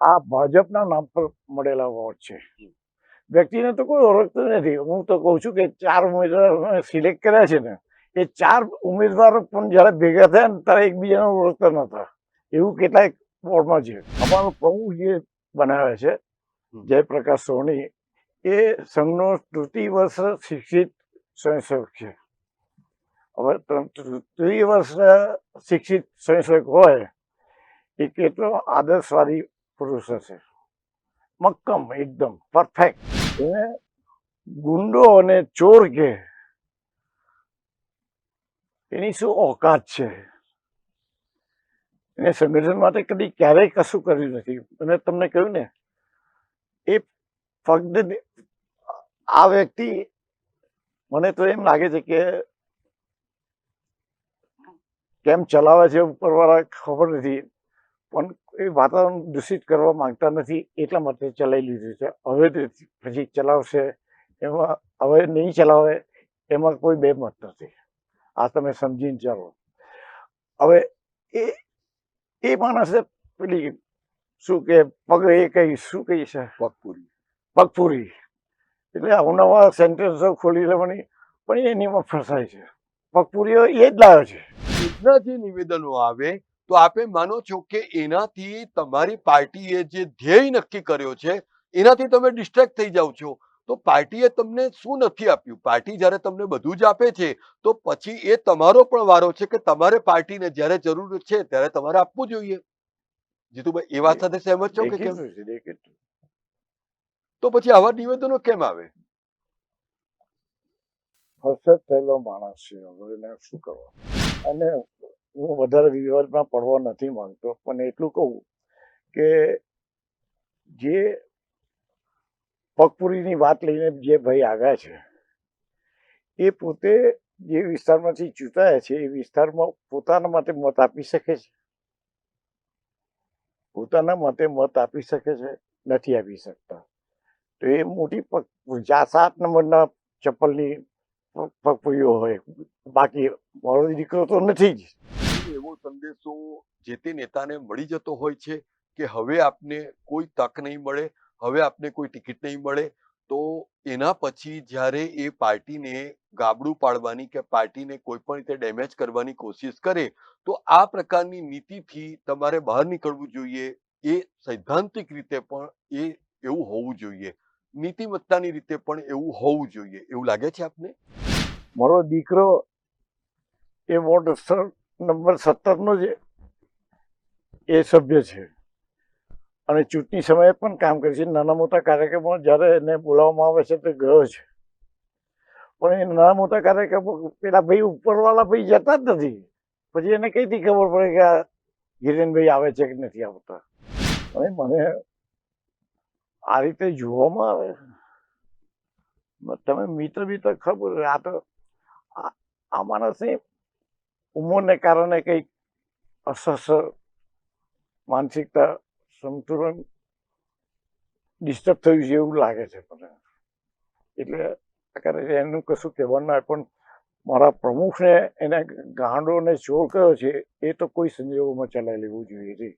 આ ભાજપના નામ પર મળેલા વોટ છે. વ્યક્તિને તો કોઈ ઓળખતું નથી. હું તો કહું છું કે 4 ઉમેદવારોને સિલેક્ટ કર્યા છે ને, એ 4 ઉમેદવારો પણ જ્યારે ભેગા થયા ને ત્યારે એકબીજાને ઓળખતા નહોતા. એવું કેટલાક વોર્ડમાં છે. અમારો પ્રમુખ જે બનાવે છે જયપ્રકાશ સોની, એ સંઘનો તૃતીય વર્ષ શિક્ષિત સ્વયંસેવક છે. હવે તૃતીય વર્ષ શિક્ષિત સ્વયંસેવક હોય એ કેટલો આદર્શવાદી પુરુષ હશે. મક્કમ, એકદમ પરફેક્ટ. એને ગુંડો અને ચોર કે એની શું ઓકાત છે? એને સંગઠન માટે કદી ક્યારેય કશું કર્યું નથી. મેં તમને કહ્યું ને, એ ફક્ત આ વ્યક્તિ, મને તો એમ લાગે છે કે કેમ ચલાવે છે ઉપરવાળા ખબર નથી, પણ એ વાતાવરણ દૂષિત કરવા માંગતા નથી એટલા માટે ચલાવી લીધું છે. હવે પછી ચલાવશે એમાં, હવે નહીં ચલાવે એમાં કોઈ બે મત નથી. આ તમે સમજીને ચાલો. હવે એ માણસે પેલી શું કે પગ એ કઈ શું કહી છે, પગપૂરી એટલે અવનવા સેન્ટર્સો ખોલી લેવાની, પણ એનીમાં ફસાય છે. પગપૂરીઓ એ જ લાવે છે. એના જે નિવેદનો આવે તો આપે માનો છો કે એનાથી તમારી પાર્ટીએ જે ધ્યેય નક્કી કર્યો છે એનાથી તમે ડિસ્ટ્રેક્ટ થઈ જાવ છો. તો પાર્ટીએ તમને શું નથી આપ્યું? પાર્ટી જ્યારે તમને બધું જ આપે છે તો પછી એ તમારો પણ વારો છે કે તમારે પાર્ટીને જ્યારે જરૂર છે ત્યારે તમારે આપવું જોઈએ. જીતુભાઈ, એ વાત સાથે સહેમત છો કે કેમ? તો પછી આવા નિવેદનો કેમ આવે? ફસટ થયેલો માણસ છે, હવે એને શું કરવા. અને હું વધારે વિવાદમાં પડવા નથી માંગતો, પણ એટલું કહું કે જે પગપુરીની વાત લઈને જે ભાઈ આવ્યા છે, એ પોતે જે વિસ્તારમાંથી ચૂંટાયા છે એ વિસ્તારમાં પોતાના માટે મત આપી શકે છે? પોતાના માટે મત આપી શકે છે? નથી આપી શકતા. તો એ મોટી 7 નંબરના ચપ્પલની પગપુરીઓ હોય, બાકી મારો દીકરો તો નથી જ. એવો સંદેશો જે તે નેતાને મળી જતો હોય છે કે હવે આપને કોઈ તક નહીં મળે, હવે આપને કોઈ ટિકિટ નહીં મળે, તો એના પછી જ્યારે એ પાર્ટીને ગાબડું પાડવાની કે પાર્ટીને કોઈ પણ રીતે ડેમેજ કરવાની કોશિશ કરે તો આ પ્રકારની નીતિથી તમારે બહાર નીકળવું જોઈએ. એ સૈદ્ધાંતિક રીતે પણ એવું હોવું જોઈએ, નીતિમત્તાની રીતે પણ એવું હોવું જોઈએ. એવું લાગે છે આપને? મારો દીકરો એ વોર્ડ નંબર 17નો જ એ સભ્ય છે અને ચૂંટણી સમયે પણ કામ કરે છે. નાના મોટા કાર્યક્રમો જ્યારે એને બોલાવવામાં આવે છે તો ગયો છે, પણ એ નાના મોટા કાર્યક્રમો પેલા ભાઈ ઉપરવાળા ભાઈ જતા જ નથી. પછી એને કઈથી ખબર પડે કે આ હિરેનભાઈ આવે છે કે નથી આવતા? અને મને આ રીતે જોવામાં આવે, તમે મિત્ર ખબર, આ તો આ માણસની ઉંમરને કારણે કંઈક અસહ્ય માનસિકતા સંતુલન ડિસ્ટર્બ થયું છે એવું લાગે છે મને. એટલે એનું કશું કહેવાનું ના, પણ મારા પ્રમુખને એને ગાંડો ને ચોર કયો છે એ તો કોઈ સંજોગોમાં ચલાવી લેવું જોઈએ નહીં.